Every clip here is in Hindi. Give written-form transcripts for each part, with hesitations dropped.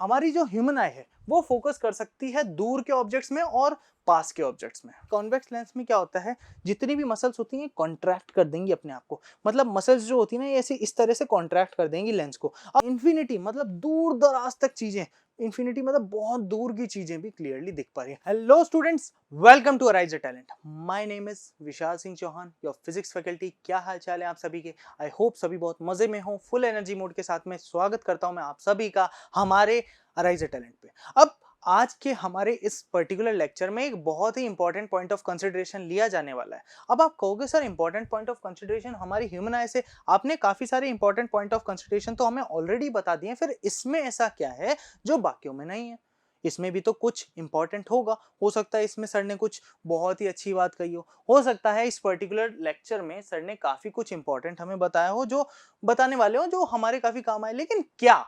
हमारी जो ह्यूमन आई है वो फोकस कर सकती है दूर के ऑब्जेक्ट्स में और पास के ऑब्जेक्ट्स में। कॉन्वेक्स लेंस में क्या होता है, जितनी भी मसल्स होती हैं कॉन्ट्रैक्ट कर देंगी अपने आप को, मतलब मसल्स जो होती है ना ऐसे इस तरह से कॉन्ट्रैक्ट कर देंगी लेंस को। अब इन्फिनिटी मतलब दूर दराज तक चीजें, इन्फिनिटी मतलब बहुत दूर की चीजें भी क्लियरली दिख पा रही है। Hello students, welcome to arise the talent. My name is Vishal Singh Chauhan, your physics faculty. क्या हाल चाल है आप सभी के? आई होप सभी बहुत मजे में हो, फुल एनर्जी मोड के साथ में स्वागत करता हूं मैं आप सभी का हमारे अराइज द टैलेंट पे। अब आज के हमारे इस पर्टिकुलर लेक्चर में एक बहुत ही इंपॉर्टेंट पॉइंट ऑफ कंसिडरेशन लिया जाने वाला है। अब आप कहोगे sir important point of consideration हमारी ह्यूमन आई से, आपने काफी सारे इंपॉर्टेंट पॉइंट ऑफ कंसिडरेशन तो हमें ऑलरेडी बता दिए, फिर इसमें ऐसा क्या है जो बाकियों में नहीं है? इसमें भी तो कुछ इंपॉर्टेंट होगा। हो सकता है इसमें सर ने कुछ बहुत ही अच्छी बात कही हो सकता है इस पर्टिकुलर लेक्चर में सर ने काफी कुछ इंपॉर्टेंट हमें बताया हो, जो बताने वाले हो, जो हमारे काफी काम आए। लेकिन क्या,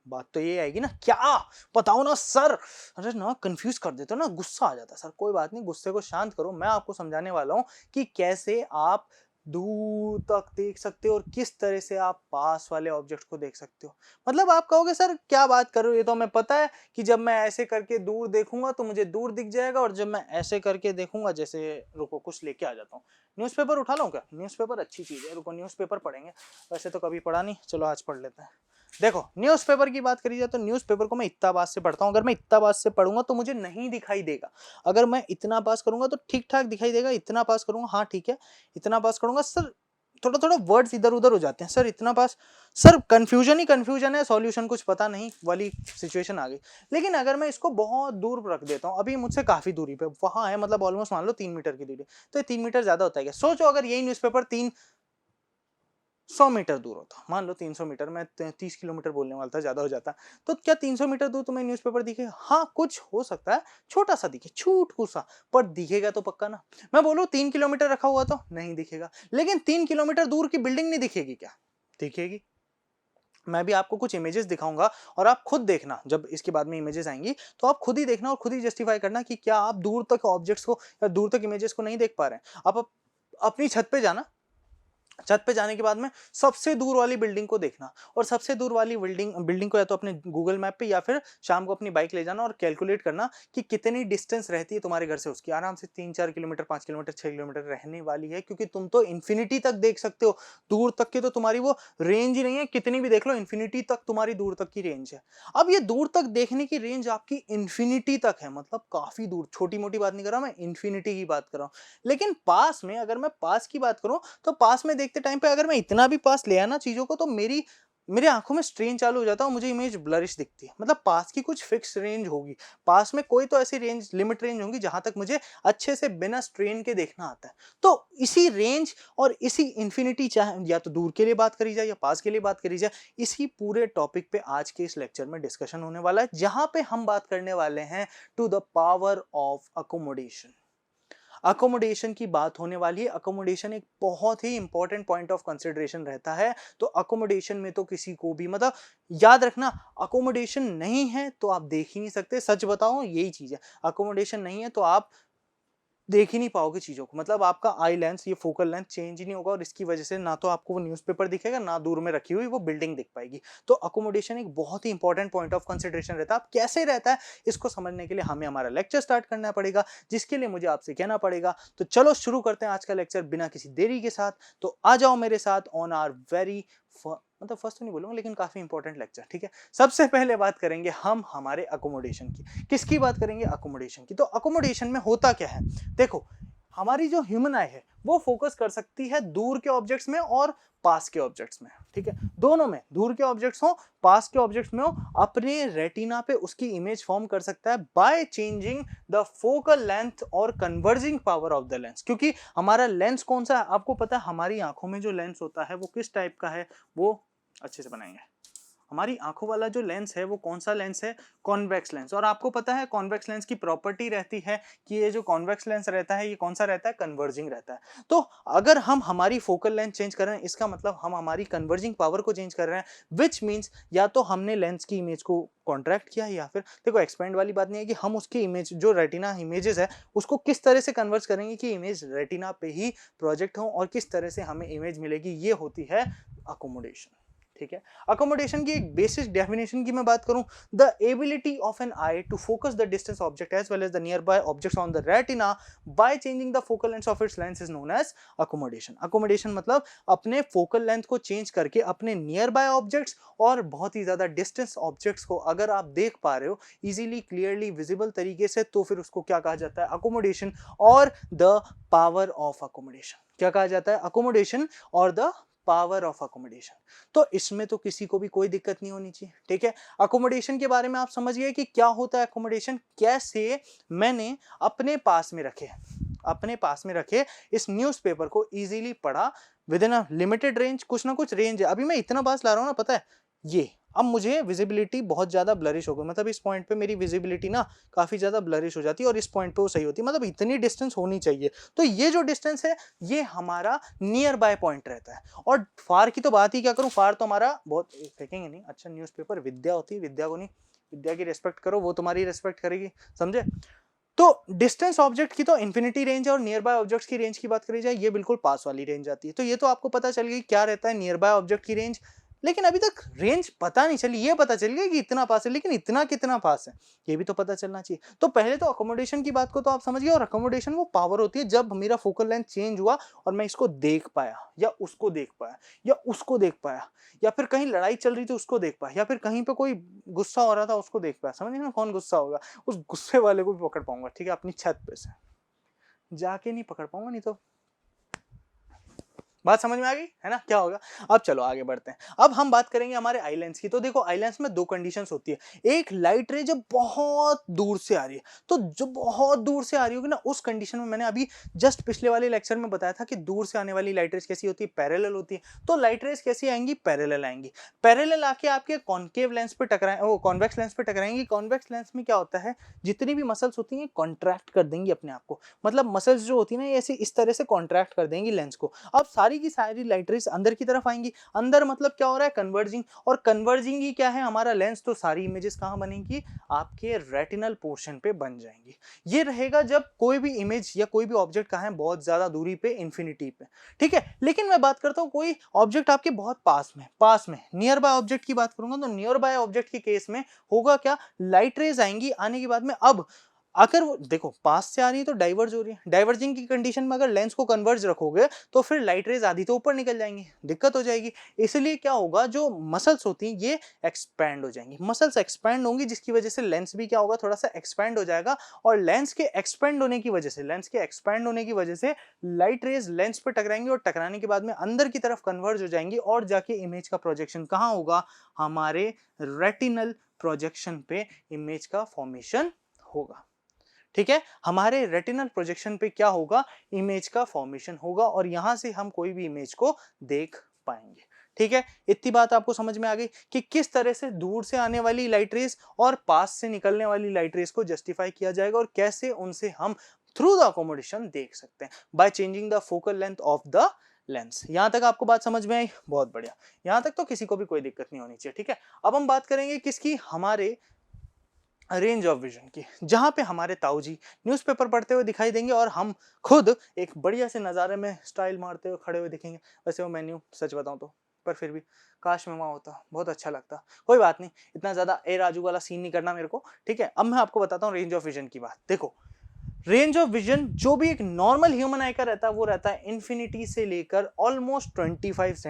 बात तो ये आएगी ना, क्या बताओ ना सर। अरे ना कंफ्यूज कर देते हो ना, गुस्सा आ जाता है। सर कोई बात नहीं, गुस्से को शांत करो, मैं आपको समझाने वाला हूं कि कैसे आप दूर तक देख सकते हो और किस तरह से आप पास वाले ऑब्जेक्ट को देख सकते हो। मतलब आप कहोगे सर क्या बात कर रहे हो, ये तो हमें पता है कि जब मैं ऐसे करके दूर देखूंगा तो मुझे दूर दिख जाएगा, और जब मैं ऐसे करके देखूंगा, जैसे रुको कुछ लेके आ जाता हूँ, न्यूज़पेपर उठा लूं क्या? न्यूज़पेपर अच्छी चीज है, रुको न्यूज़पेपर पढ़ेंगे। वैसे तो कभी पढ़ा नहीं, चलो आज पढ़ लेते हैं। देखो न्यूज़पेपर की बात करी जाए तो न्यूज़पेपर को मैं इतना पास से पढ़ता हूँ। अगर मैं इतना पास से पढ़ूंगा तो मुझे नहीं दिखाई देगा। अगर मैं इतना पास करूंगा तो ठीक ठाक दिखाई देगा, इतना पास करूंगा हाँ ठीक है, इतना पास करूंगा सर थोड़ा थोड़ा वर्ड्स इधर उधर हो जाते हैं सर, इतना पास। सर कंफ्यूजन ही कंफ्यूजन है, सॉल्यूशन कुछ पता नहीं वाली सिचुएशन आ गई। लेकिन अगर मैं इसको बहुत दूर रख देता हूँ, अभी मुझसे काफी दूरी पे वहां है, मतलब ऑलमोस्ट मान लो 3 मीटर की दूरी, तो 3 मीटर ज्यादा होता है क्या? सोचो अगर यही न्यूज़पेपर 100 मीटर दूर होता, मान लो 300 मीटर, मैं 30 किलोमीटर बोलने वाला था, ज्यादा हो जाता। तो क्या 300 मीटर दूर तुम्हें न्यूज़पेपर दिखेगा? हाँ कुछ हो सकता है, छोटा सा दिखे, छूट सा, पर दिखेगा तो पक्का ना। मैं बोलूं 3 किलोमीटर रखा हुआ तो नहीं दिखेगा, लेकिन 3 किलोमीटर दूर की बिल्डिंग नहीं दिखेगी क्या? दिखेगी। मैं भी आपको कुछ इमेजेस दिखाऊंगा और आप खुद देखना, जब इसके बाद में इमेजेस आएंगी तो आप खुद ही देखना और खुद ही जस्टिफाई करना कि क्या आप दूर तक ऑब्जेक्ट्स को या दूर तक इमेजेस को नहीं देख पा रहे हैं। आप अपनी छत पे जाना, छत पे जाने के बाद में सबसे दूर वाली बिल्डिंग को देखना, और सबसे दूर वाली बिल्डिंग को या तो अपने गूगल मैप पे या फिर शाम को अपनी बाइक ले जाना और कैलकुलेट करना कि कितनी डिस्टेंस रहती है तुम्हारे घर से उसकी। आराम से 3-4 किलोमीटर, 5 किलोमीटर, 6 किलोमीटर रहने वाली है, क्योंकि तुम तो इन्फिनिटी तक देख सकते हो। दूर तक की तो तुम्हारी वो रेंज ही नहीं है, कितनी भी देख लो इन्फिनिटी तक तुम्हारी दूर तक की रेंज है। अब ये दूर तक देखने की रेंज आपकी इन्फिनिटी तक है, मतलब काफी दूर, छोटी मोटी बात नहीं कर रहा मैं, इन्फिनिटी की बात कर रहा हूं। लेकिन पास में, अगर मैं पास की बात करूं तो पास में देखते टाइम पे अगर मैं इतना भी पास ले आना चीजों को, तो मेरे आंखों में स्ट्रेन चालू हो जाता है और मुझे इमेज ब्लरिश दिखती है। मतलब पास की कुछ फिक्स रेंज होगी, पास में कोई तो ऐसी रेंज, लिमिट रेंज होगी जहां तक मुझे अच्छे से बिना स्ट्रेन के देखना आता है। तो इसी रेंज और इसी इंफिनिटी, चाहे या तो दूर के लिए बात करी जाए या पास के लिए बात करी जाए, इसी पूरे टॉपिक पे आज के इस लेक्चर में डिस्कशन होने वाला है, जहां पे हम बात करने वाले हैं to the power of accommodation. Accommodation की बात होने वाली है। अकोमोडेशन एक बहुत ही इंपॉर्टेंट पॉइंट ऑफ कंसिडरेशन रहता है। तो अकोमोडेशन में तो किसी को भी, मतलब याद रखना, अकोमोडेशन नहीं है तो आप देख ही नहीं सकते। सच बताओ यही चीज है, अकोमोडेशन नहीं है तो आप देख ही नहीं पाओगे चीजों को, मतलब आपका आई लेंस, ये फोकल लेंथ चेंज ही नहीं होगा, और इसकी वजह से ना तो आपको वो न्यूज़पेपर दिखेगा, ना दूर में रखी हुई वो बिल्डिंग दिख पाएगी। तो अकोमोडेशन एक बहुत ही इंपॉर्टेंट पॉइंट ऑफ कंसिडरेशन रहता है। अब कैसे रहता है इसको समझने के लिए हमें हमारा लेक्चर स्टार्ट करना पड़ेगा, जिसके लिए मुझे आपसे कहना पड़ेगा। तो चलो शुरू करते हैं आज का लेक्चर बिना किसी देरी के साथ। तो आ जाओ मेरे साथ ऑन आर वेरी, मतलब फर्स्ट तो नहीं बोलूंगा लेकिन काफी इंपॉर्टेंट लेक्चर, ठीक है। सबसे पहले बात करेंगे हम हमारे अकोमोडेशन की। किसकी बात करेंगे? अकोमोडेशन की। तो अकोमोडेशन में होता क्या है, देखो हमारी जो ह्यूमन आई है वो फोकस कर सकती है दूर के ऑब्जेक्ट्स में और पास के ऑब्जेक्ट्स में, ठीक है, दोनों में, दूर के ऑब्जेक्ट्स हो पास के ऑब्जेक्ट्स में हो, अपने रेटिना पे उसकी इमेज फॉर्म कर सकता है by changing the focal length और converging power of the lens. क्योंकि हमारा लेंस कौन सा है आपको पता है, हमारी आंखों में जो लेंस होता है वो किस टाइप का है, वो अच्छे से बनाएंगे। हमारी आंखों वाला जो लेंस है वो कौन सा लेंस है? Convex lens. और आपको पता है कॉन्वेक्स लेंस की प्रॉपर्टी रहती है कि ये जो कॉन्वेक्स लेंस रहता है ये कौन सा रहता है? कन्वर्जिंग रहता है। तो अगर हम हमारी फोकल लेंथ चेंज कर रहे हैं, इसका मतलब हम हमारी कन्वर्जिंग पावर को चेंज कर रहे हैं, विच मीन्स या तो हमने लेंस की इमेज को कॉन्ट्रैक्ट किया, या फिर देखो एक्सपेंड वाली बात नहीं है कि हम उसकी इमेज, जो रेटिना इमेजेस है उसको किस तरह से कन्वर्ट करेंगे कि इमेज रेटिना पे ही प्रोजेक्ट हो और किस तरह से हमें इमेज मिलेगी, ये होती है अकोमोडेशन। ठीक है। अकोमोडेशन की एक बेसिक डेफिनेशन की मैं बात करूं, the ability of an eye to focus the distance object as well as the near by objects on the retina by changing the focal length of its lens is known as accommodation. Accommodation मतलब अपने फोकल लेंथ को चेंज करके अपने नियर बाय ऑब्जेक्ट्स और बहुत ही ज्यादा डिस्टेंस ऑब्जेक्ट्स को अगर आप देख पा रहे हो इजीली क्लियरली विजिबल तरीके से, तो फिर उसको क्या कहा जाता है, अकोमोडेशन और द पावर ऑफ अकोमोडेशन। क्या कहा जाता है, अकोमोडेशन और द पावर ऑफ अकोमोडेशन। तो इसमें तो किसी को भी कोई दिक्कत नहीं होनी चाहिए, ठीक है। अकोमोडेशन के बारे में आप समझ गए कि क्या होता है अकोमोडेशन, कैसे मैंने अपने पास में रखे इस न्यूज़पेपर को इजीली पढ़ा with in a limited range, कुछ ना कुछ रेंज है। अभी मैं इतना पास ला रहा हूं ना, पता है ये, अब मुझे विजिबिलिटी बहुत ज्यादा ब्लरिश हो गई, मतलब इस पॉइंट पे मेरी विजिबिलिटी ना काफी ज्यादा ब्लरिश हो जाती है और इस पॉइंट पे वो सही होती है, मतलब इतनी डिस्टेंस होनी चाहिए। तो ये जो डिस्टेंस है ये हमारा नियर बाय पॉइंट रहता है। और फार की तो बात ही क्या करूं, फार तो हमारा बहुत फेंकेंगे नहीं। अच्छा न्यूज़पेपर विद्या होती है, विद्या को नहीं, विद्या की रिस्पेक्ट करो, वो तुम्हारी रिस्पेक्ट करेगी, समझे। तो डिस्टेंस ऑब्जेक्ट की तो इंफिनिटी रेंज है और नियर बाय ऑब्जेक्ट्स की रेंज की बात करी जाए ये बिल्कुल पास वाली रेंज आती है। तो ये तो आपको पता चल गई क्या रहता है नियर बाय ऑब्जेक्ट की रेंज, लेकिन अभी तक रेंज पता नहीं चली। ये पता चल गया कि इतना पास है, लेकिन इतना कितना पास है ये भी तो पता चलना चाहिए। तो पहले तो अकोमोडेशन की बात को तो आप समझ गए, और अकोमोडेशन वो पावर होती है जब मेरा फोकल लेंथ चेंज हुआ और मैं इसको देख पाया या उसको देख पाया या उसको देख पाया, या फिर कहीं लड़ाई चल रही थी उसको देख पाया, या फिर कहीं पे कोई गुस्सा हो रहा था उसको देख पाया। समझ ना कौन गुस्सा होगा, उस गुस्से वाले को भी पकड़ पाऊंगा, ठीक है, अपनी छत पे से जाके नहीं पकड़ पाऊंगा, नहीं तो बात समझ में आ गई है ना क्या होगा। अब चलो आगे बढ़ते हैं। अब हम बात करेंगे हमारे आई लेंस की। तो देखो आई लेंस में दो कंडीशंस होती है, एक लाइट रे जब बहुत दूर से आ रही है, तो जो बहुत दूर से आ रही होगी ना उस कंडीशन में मैंने अभी जस्ट पिछले वाले लेक्चर में बताया था कि दूर से आने वाली लाइट रेज कैसी होती है, पैरेलल होती है। तो लाइट रेज कैसी आएंगी, पैरेलल आएंगी। पैरेलल आके आपके कॉन्केव लेंस पे टकराए, वो कॉन्वेक्स लेंस पे टकराएंगी। कॉन्वेक्स लेंस में क्या होता है, जितनी भी मसल्स होती हैं कॉन्ट्रैक्ट कर देंगी अपने आप को, मतलब मसल्स जो होती है ना ऐसे इस तरह से कॉन्ट्रैक्ट कर देंगी लेंस को। अब सारी की सारी लाइट रेज अंदर की तरफ आएंगी। अंदर मतलब क्या हो रहा है, कन्वर्जिंग, और कन्वर्जिंग ही क्या है हमारा लेंस। तो सारी इमेजेस कहां बनेंगी, आपके रेटिनल पोर्शन पे बन जाएंगी। ये रहेगा जब कोई भी इमेज या कोई भी ऑब्जेक्ट कहां है, बहुत ज्यादा दूरी पे, इंफिनिटी पे, ठीक है। लेकिन मैं बात करता हूं कोई ऑब्जेक्ट आपके बहुत पास में नियर बाय ऑब्जेक्ट की बात करूंगा, तो नियर बाय ऑब्जेक्ट के केस में होगा क्या, लाइट रेज आएंगी, आने के बाद में अब अगर वो देखो पास से आ रही है तो डाइवर्ज हो रही है, डाइवर्जिंग की कंडीशन में अगर लेंस को कन्वर्ज रखोगे तो फिर लाइट रेज आधी तो ऊपर निकल जाएंगी, दिक्कत हो जाएगी। इसलिए क्या होगा, जो मसल्स होती हैं ये एक्सपैंड हो जाएंगी, मसल्स एक्सपैंड होंगी, जिसकी वजह से लेंस भी क्या होगा, थोड़ा सा एक्सपैंड हो जाएगा। और लेंस के एक्सपैंड होने की वजह से लाइट रेज लेंस पर टकराएंगी और टकराने के बाद में अंदर की तरफ कन्वर्ज हो जाएंगी और जाके इमेज का प्रोजेक्शन कहाँ होगा, हमारे रेटिनल प्रोजेक्शन पे इमेज का फॉर्मेशन होगा, ठीक है। हमारे रेटिनल प्रोजेक्शन पे क्या होगा, इमेज का फॉर्मेशन होगा, और यहां से हम कोई भी इमेज को देख पाएंगे, ठीक है। इतनी बात आपको समझ में आ गई कि किस तरह से दूर से आने वाली लाइट रेज और पास से निकलने वाली लाइट रेज को जस्टिफाई किया जाएगा और कैसे उनसे हम थ्रू द अकोमोडेशन देख सकते हैं bye changing the focal length of the lens. यहां तक आपको बात समझ में आई, बहुत बढ़िया, यहां तक तो किसी को भी कोई दिक्कत नहीं होनी चाहिए, ठीक है। अब हम बात करेंगे किसकी, हमारे रेंज ऑफ विजन की, जहां पे हमारे ताऊ जी न्यूज़पेपर पढ़ते हुए दिखाई देंगे और हम खुद एक बढ़िया से नज़ारे में स्टाइल मारते हुए खड़े हुए दिखेंगे। वैसे वो मेन्यू सच बताऊं तो, पर फिर भी काश मैं वहां होता, बहुत अच्छा लगता। कोई बात नहीं, इतना ज्यादा ए राजू वाला सीन नहीं करना मेरे को, ठीक है। अब मैं आपको बताता हूँ रेंज ऑफ विजन की बात। देखो रेंज ऑफ विजन जो भी एक नॉर्मल ह्यूमन आई का रहता है वो रहता है इन्फिनिटी से लेकर ऑलमोस्ट 25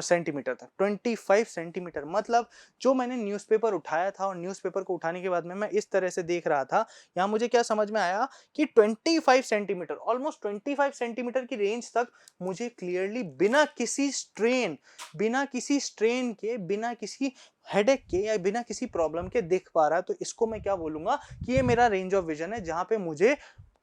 सेंटीमीटर तक। 25 सेंटीमीटर मतलब जो मैंने न्यूज़पेपर उठाया था और न्यूज़पेपर को उठाने के बाद में मैं इस तरह से देख रहा था, यहाँ मुझे क्या समझ में आया कि 25 सेंटीमीटर, ऑलमोस्ट 25 सेंटीमीटर की रेंज तक मुझे क्लियरली बिना किसी स्ट्रेन के, बिना किसी हेडेक के या बिना किसी प्रॉब्लम के दिख पा रहा है। तो इसको मैं क्या बोलूंगा कि ये मेरा रेंज ऑफ विजन है, जहां पे मुझे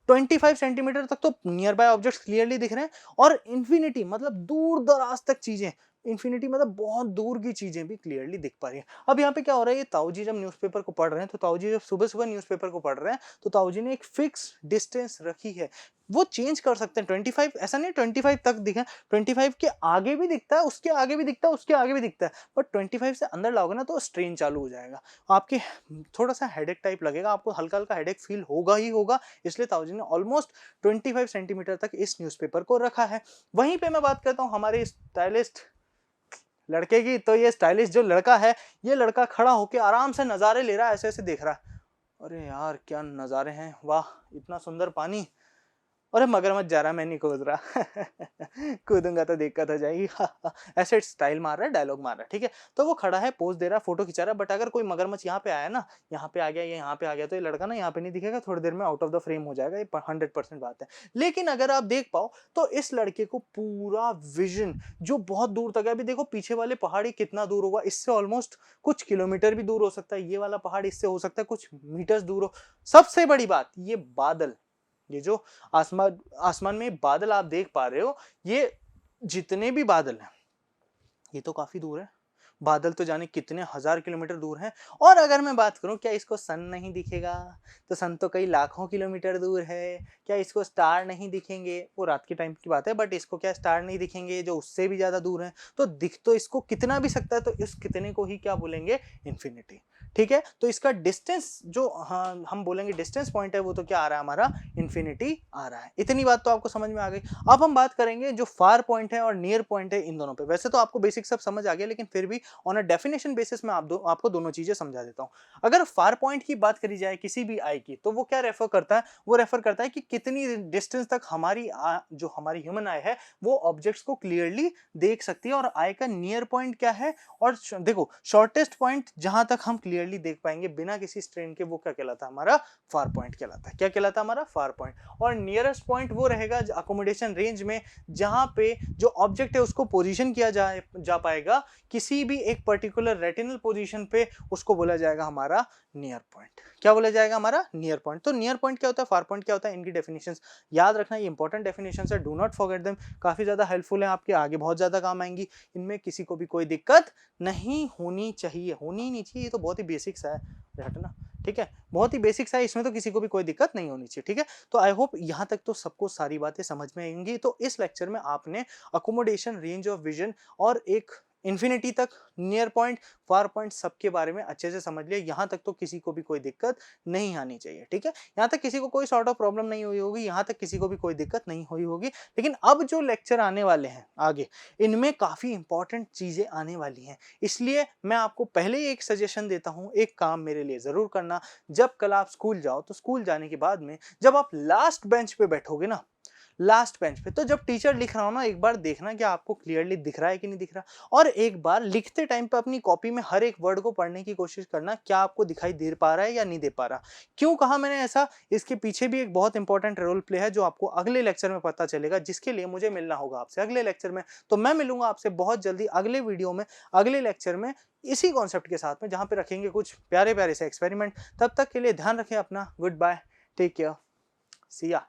25 सेंटीमीटर तक तो नियर बाय ऑब्जेक्ट्स क्लियरली दिख रहे हैं, और इंफिनिटी मतलब दूर दराज तक चीजें, इंफिनिटी मतलब बहुत दूर की चीजें भी क्लियरली दिख पा रही है। अब यहाँ पे क्या हो रहा है, ये ताऊ जी जब न्यूज़पेपर को पढ़ रहे हैं, तो ताऊ जी जब सुबह सुबह न्यूज़पेपर को पढ़ रहे हैं, तो ताऊ जी ने एक फिक्स डिस्टेंस रखी है, वो चेंज कर सकते हैं। 25 ऐसा नहीं 25 तक दिखे, 25 के आगे भी दिखता है, उसके आगे भी दिखता है, उसके आगे भी दिखता है, बट 25 से अंदर लाओगे ना तो स्ट्रेन चालू हो जाएगा, आपके थोड़ा सा हेडेक टाइप लगेगा, आपको हल्का हल्का हेडेक फील होगा ही होगा। इसलिए ताऊ जी ने ऑलमोस्ट 25 सेंटीमीटर तक इस न्यूज़पेपर को रखा है। वहीं पे मैं बात करता हूँ हमारे स्टाइलिस्ट लड़के की, तो ये स्टाइलिश जो लड़का है, ये लड़का खड़ा होके आराम से नज़ारे ले रहा है, ऐसे-ऐसे देख रहा है। अरे यार क्या नज़ारे हैं, वाह! इतना सुंदर पानी। अरे मगरमच्छ जा रहा है, मैं नहीं कूद रहा। कूदूँगा तो दिक्कत हो जाएगी। ऐसे स्टाइल मार रहा है, डायलॉग मार रहा है, ठीक है? तो वो खड़ा है, पोज़ दे रहा है, फ़ोटो खिंचा रहा है, बट अगर कोई मगरमच्छ यहाँ पे आया ना, यहाँ पे आ गया, ये यहाँ पे आ गया, तो ये लड़का ना यहाँ पे नहीं दिखेगा, थोड़ी देर में आउट ऑफ द फ्रेम हो जाएगा, ये प 100% बात है। लेकिन अगर आप देख पाओ, तो इस लड़के को पूरा विज़न जो बहुत दूर तक है, अभी देखो पीछे वाले पहाड़ ही कितना दूर होगा, इससे ऑलमोस्ट कुछ किलोमीटर भी दूर हो सकता है, ये वाला पहाड़ इससे हो सकता है कुछ मीटर्स दूर हो। सबसे बड़ी बात, ये बादल, ये जो आसमान आसमान में बादल आप देख पा रहे हो, ये जितने भी बादल हैं, ये तो काफी दूर है। बादल तो जाने कितने हजार किलोमीटर दूर हैं। और अगर मैं बात करूं, क्या इसको सन नहीं दिखेगा? तो सन तो कई लाखों किलोमीटर दूर है। क्या इसको स्टार नहीं दिखेंगे? वो रात के टाइम की बात है, बट इसको क्या स्टार नहीं दिखेंगे जो उससे भी ज्यादा दूर है? तो दिख तो इसको कितना भी सकता है, तो इस कितने को ही क्या बोलेंगे? इन्फिनिटी। ठीक है, तो इसका डिस्टेंस जो, हाँ, हम बोलेंगे डिस्टेंस पॉइंट है, वो तो क्या आ रहा है हमारा? इन्फिनिटी आ रहा है। इतनी बात तो आपको समझ में आ गई। अब हम बात करेंगे जो फार पॉइंट है और नियर पॉइंट है, इन दोनों पे। वैसे तो आपको बेसिक सब समझ आ गया, लेकिन फिर भी ऑन अ डेफिनेशन बेसिस में आपको दोनों चीजें समझा देता हूं। अगर फार पॉइंट की बात करी जाए किसी भी आई की, तो वो क्या रेफर करता है? वो रेफर करता है कि कितनी डिस्टेंस तक जो हमारी ह्यूमन आई है, वो ऑब्जेक्ट्स को क्लियरली देख सकती है। और आई का नियर पॉइंट क्या है? और देखो, शॉर्टेस्ट पॉइंट जहां तक हम क्लियरली देख पाएंगे बिना किसी स्ट्रेन के, वो क्या कहलाता है? हमारा फार पॉइंट कहलाता है। क्या कहलाता है? हमारा फार पॉइंट। और नियरेस्ट पॉइंट वो रहेगा अकोमोडेशन रेंज में, जहां पे जो ऑब्जेक्ट है उसको पोजीशन किया जा पाएगा किसी भी एक पर्टिकुलर रेटिनल पोजीशन पे, उसको बोला जाएगा हमारा नियर पॉइंट। क्या बोला जाएगा? हमारा नियर पॉइंट। तो नियर पॉइंट क्या होता है, फार पॉइंट क्या होता है, इनकी डेफिनेशंस याद रखना, ये इंपॉर्टेंट डेफिनेशंस है, डू नॉट फॉरगेट देम। काफी ज्यादा हेल्पफुल है, आपके आगे बहुत ज्यादा काम आएंगी। इनमें किसी को भी कोई दिक्कत नहीं होनी चाहिए, होनी ही नहीं चाहिए। ये तो बहुत ही बेसिक सा है, हटना, ठीक है, बहुत ही बेसिक सा है, इसमें तो किसी को भी कोई दिक्कत नहीं होनी चाहिए। ठीक है, तो आई होप यहाँ तक तो सबको सारी बातें समझ में आएंगी। तो इस लेक्चर में आपने अकोमोडेशन, रेंज ऑफ विजन और एक इन्फिनिटी तक, नियर पॉइंट, फार पॉइंट, सबके बारे में अच्छे से समझ लिया। यहाँ तक तो किसी को भी कोई दिक्कत नहीं आनी चाहिए। ठीक है, यहाँ तक किसी को कोई सॉर्ट ऑफ प्रॉब्लम नहीं हुई होगी, यहाँ तक किसी को भी कोई दिक्कत नहीं हुई होगी। लेकिन अब जो लेक्चर आने वाले हैं आगे, इनमें काफी इंपॉर्टेंट चीजें आने वाली हैं। इसलिए मैं आपको पहले ही एक सजेशन देता हूँ, एक काम मेरे लिए जरूर करना। जब कल आप स्कूल जाओ, तो स्कूल जाने के बाद में जब आप लास्ट बेंच पे बैठोगे ना, लास्ट बेंच पे, तो जब टीचर लिख रहा हो ना, एक बार देखना कि आपको क्लियरली दिख रहा है कि नहीं दिख रहा। और एक बार लिखते टाइम पे अपनी कॉपी में हर एक वर्ड को पढ़ने की कोशिश करना, क्या आपको दिखाई दे पा रहा है या नहीं दे पा रहा। क्यों कहा मैंने ऐसा? इसके पीछे भी एक बहुत इंपॉर्टेंट रोल प्ले है, जो आपको अगले लेक्चर में पता चलेगा, जिसके लिए मुझे मिलना होगा आपसे अगले लेक्चर में। तो मैं मिलूंगा आपसे बहुत जल्दी अगले वीडियो में, अगले लेक्चर में, इसी कॉन्सेप्ट के साथ में, जहां पे रखेंगे कुछ प्यारे प्यारे से एक्सपेरिमेंट। तब तक के लिए ध्यान रखें अपना। गुड बाय, टेक केयर, सी या।